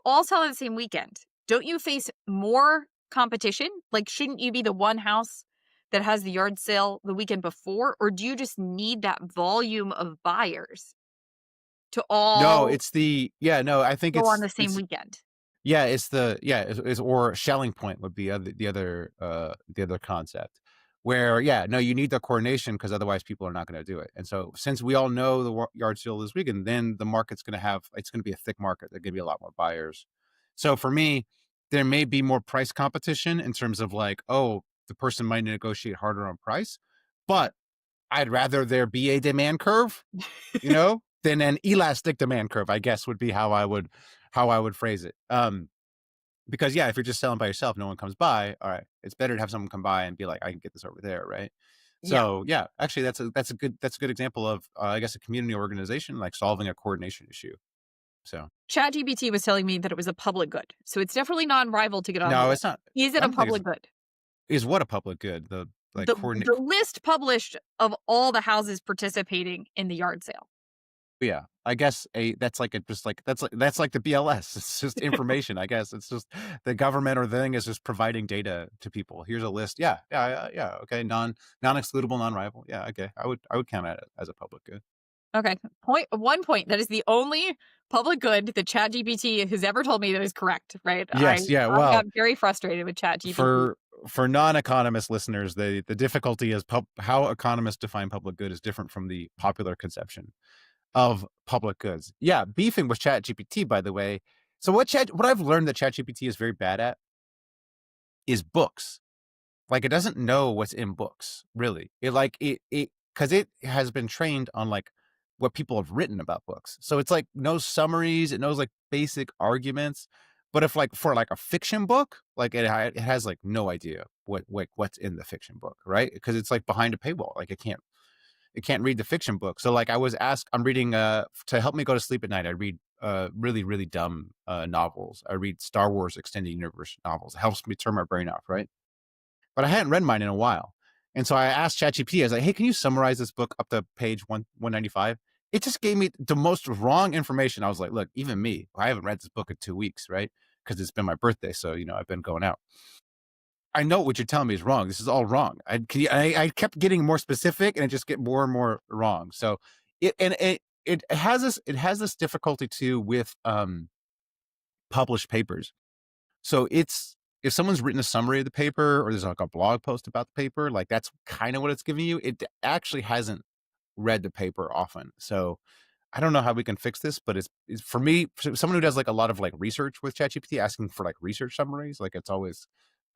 all sell on the same weekend, don't you face more competition? Like, shouldn't you be the one house that has the yard sale the weekend before? Or do you just need that volume of buyers to all No, it's the I think go it's on the same weekend? Yeah, it's the is or Shelling point would be the other concept where you need the coordination because otherwise people are not going to do it. And so since we all know the yard sale this weekend, then the market's going to be a thick market. There's going to be a lot more buyers. So for me, there may be more price competition in terms of like, oh, the person might negotiate harder on price, but I'd rather there be a demand curve, than an elastic demand curve, I guess would be how I would phrase it. Because if you're just selling by yourself, no one comes by. All right, it's better to have someone come by and be like, I can get this over there, right? So actually, that's a good example of I guess a community organization like solving a coordination issue. So ChatGPT was telling me that it was a public good, so it's definitely non-rival to get on. No, it's not. Is it a public good? Is what a public good? The list published of all the houses participating in the yard sale. Yeah, I guess that's like the BLS. It's just information. I guess it's just the government or the thing is just providing data to people. Here's a list. Yeah. Okay, non-excludable, non-rival. Yeah, okay. I would count it as a public good. Okay. One point that is the only public good that ChatGPT has ever told me that is correct. Right? Yes. I got very frustrated with ChatGPT. For non-economist listeners, the difficulty is how economists define public good is different from the popular conception of public goods. Yeah, beefing with ChatGPT, by the way. So what I've learned that ChatGPT is very bad at is books. Like, it doesn't know what's in books, really. Because it has been trained on like what people have written about books. So it's like knows summaries, it knows like basic arguments. But if like for like a fiction book, like it has like no idea what's in the fiction book, right? Because it's like behind a paywall. Like it can't read the fiction book. So like I'm reading to help me go to sleep at night. I read really, really dumb novels. I read Star Wars extended universe novels. It helps me turn my brain off, right? But I hadn't read mine in a while. And so I asked ChatGPT, I was like, hey, can you summarize this book up to page 195? It just gave me the most wrong information. I was like, look, even me, I haven't read this book in 2 weeks, right? Because it's been my birthday. So, I've been going out. I know what you're telling me is wrong. This is all wrong. I kept getting more specific, and it just get more and more wrong. So it has this difficulty too with published papers. So if someone's written a summary of the paper or there's like a blog post about the paper, like that's kind of what it's giving you. It actually hasn't read the paper often. So I don't know how we can fix this, but it's for me, for someone who does like a lot of like research with ChatGPT, asking for like research summaries, like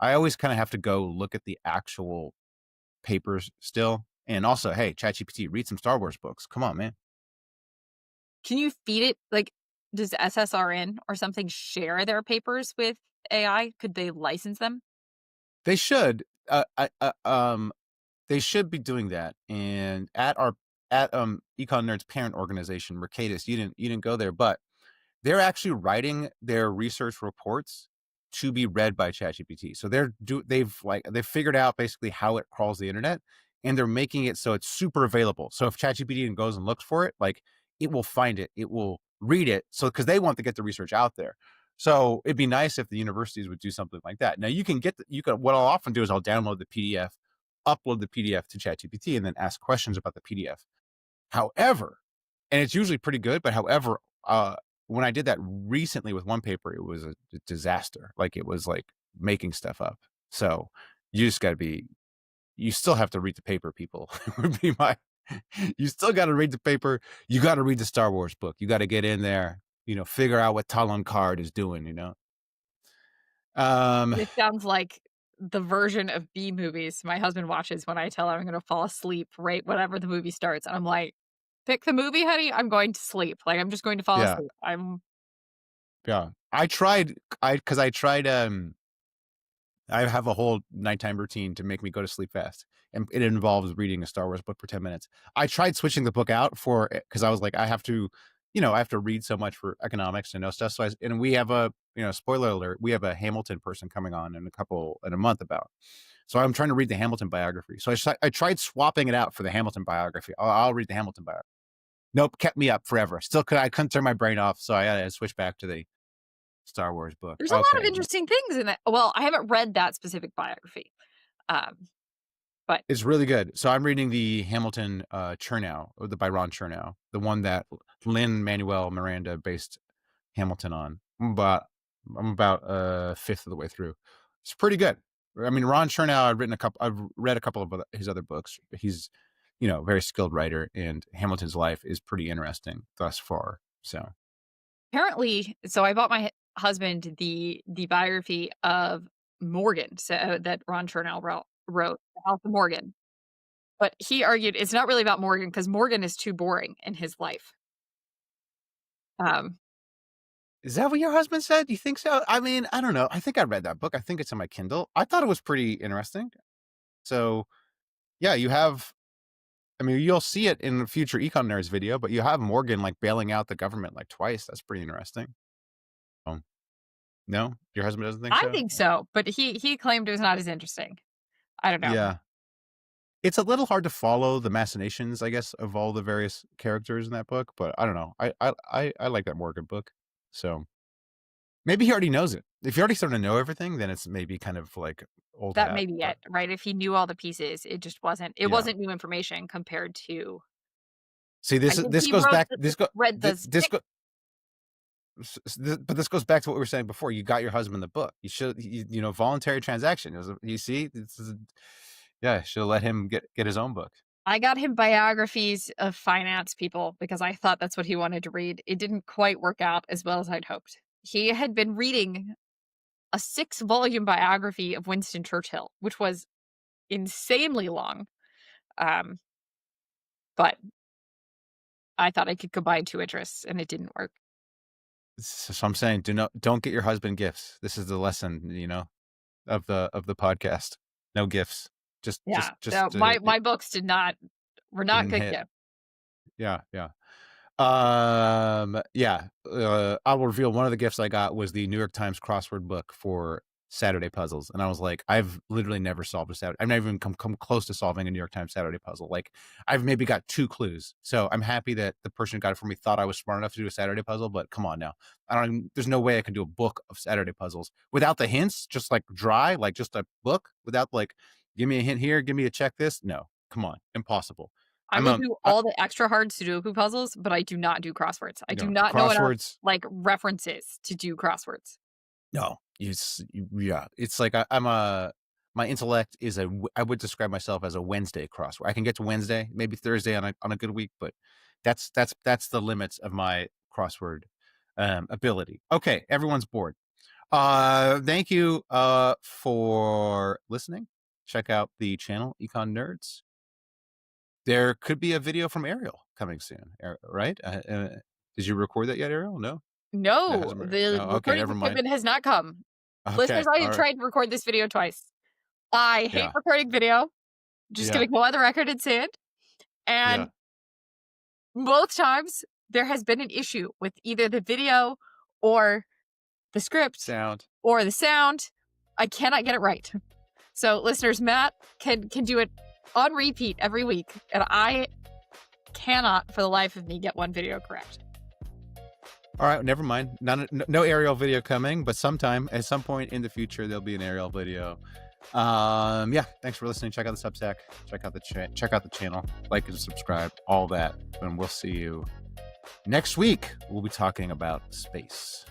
I always kind of have to go look at the actual papers still. And also, hey, ChatGPT, read some Star Wars books. Come on, man. Can you feed it? Like, does SSRN or something share their papers with AI? Could they license them? They should. They should be doing that. And at Econ Nerds parent organization, Mercatus, you didn't go there, but they're actually writing their research reports to be read by ChatGPT. So they've figured out basically how it crawls the internet, and they're making it so it's super available. So if ChatGPT goes and looks for it, like it will find it, it will read it. So because they want to get the research out there. So it'd be nice if the universities would do something like that. Now what I'll often do is I'll download the PDF, upload the PDF to ChatGPT, and then ask questions about the PDF. However, and it's usually pretty good, but however, when I did that recently with one paper, it was a disaster. Like it was like making stuff up. So you still have to read the paper, people. Would be you still got to read the paper. You got to read the Star Wars book. You got to get in there, figure out what Talon Card is doing, It sounds like the version of B movies my husband watches when I tell him I'm going to fall asleep right whenever the movie starts. And I'm like, pick the movie, honey, I'm going to sleep. Like, I'm just going to fall asleep. Yeah. I tried, I have a whole nighttime routine to make me go to sleep fast. And it involves reading a Star Wars book for 10 minutes. I tried switching the book out because I was like, I have to read so much for economics and know stuff. So and we have spoiler alert, we have a Hamilton person coming on in a month about. So I'm trying to read the Hamilton biography. So I tried swapping it out for the Hamilton biography. I'll read the Hamilton biography. Nope, kept me up forever. I couldn't turn my brain off. So I had to switch back to the Star Wars book. There's a lot of interesting things in that. Well, I haven't read that specific biography, but it's really good. So I'm reading the Hamilton Chernow, by Ron Chernow, the one that Lin-Manuel Miranda based Hamilton on. I'm about a fifth of the way through. It's pretty good. I mean, Ron Chernow, I've read a couple of his other books. He's, very skilled writer, and Hamilton's life is pretty interesting thus far. So apparently, I bought my husband the biography of Morgan, that Ron Chernow wrote, House of Morgan. But he argued it's not really about Morgan because Morgan is too boring in his life. Is that what your husband said? You think so? I mean, I don't know. I think I read that book. I think it's on my Kindle. I thought it was pretty interesting. So, yeah, you'll see it in the future Econ Nerds video, but you have Morgan like bailing out the government like twice. That's pretty interesting. No, your husband doesn't think so? I think so, but he claimed it was not as interesting. I don't know. Yeah. It's a little hard to follow the machinations, I guess, of all the various characters in that book, but I don't know. I like that Morgan book. So maybe he already knows it. If you already sort of know everything, then it's maybe kind of like old that hat, may be it, right? If he knew all the pieces, it just wasn't. It wasn't new information compared to. See, this goes back. But this goes back to what we were saying before. You got your husband the book. You should, voluntary transaction. You see, should let him get his own book. I got him biographies of finance people because I thought that's what he wanted to read. It didn't quite work out as well as I'd hoped. He had been reading a 6-volume biography of Winston Churchill, which was insanely long. But I thought I could combine 2 interests, and it didn't work. So I'm saying, don't get your husband gifts. This is the lesson, of the podcast. No gifts. My books were not good gifts. Yeah. I'll reveal one of the gifts I got was the New York Times crossword book for Saturday puzzles, and I was like, I've literally never solved a Saturday. I've never even come close to solving a New York Times Saturday puzzle. Like, I've maybe got 2 clues. So I'm happy that the person who got it for me thought I was smart enough to do a Saturday puzzle. But come on now, there's no way I can do a book of Saturday puzzles without the hints. Just like dry, like just a book without like, give me a hint here, give me a check this. No, come on, impossible. I will do all the extra hard Sudoku puzzles, but I do not do crosswords. I do not know enough like references to do crosswords. No, it's like my intellect is I would describe myself as a Wednesday crossword. I can get to Wednesday, maybe Thursday on a good week, but that's the limits of my crossword ability. Okay, everyone's bored. Thank you for listening. Check out the channel Econ Nerds. There could be a video from Ariel coming soon, right? Did you record that yet, Ariel? No? No, the recording equipment has not come. Okay, listeners, I have tried to record this video twice. I hate recording video. Just gonna go on the record and say it. And both times there has been an issue with either the video or the script or the sound. I cannot get it right. So listeners, Matt can do it on repeat every week, and I cannot for the life of me get one video correct. All right, never mind. No Ariel video coming, but at some point in the future, there'll be an Ariel video. Thanks for listening. Check out the Substack. Check out the channel. Like and subscribe. All that, and we'll see you next week. We'll be talking about space.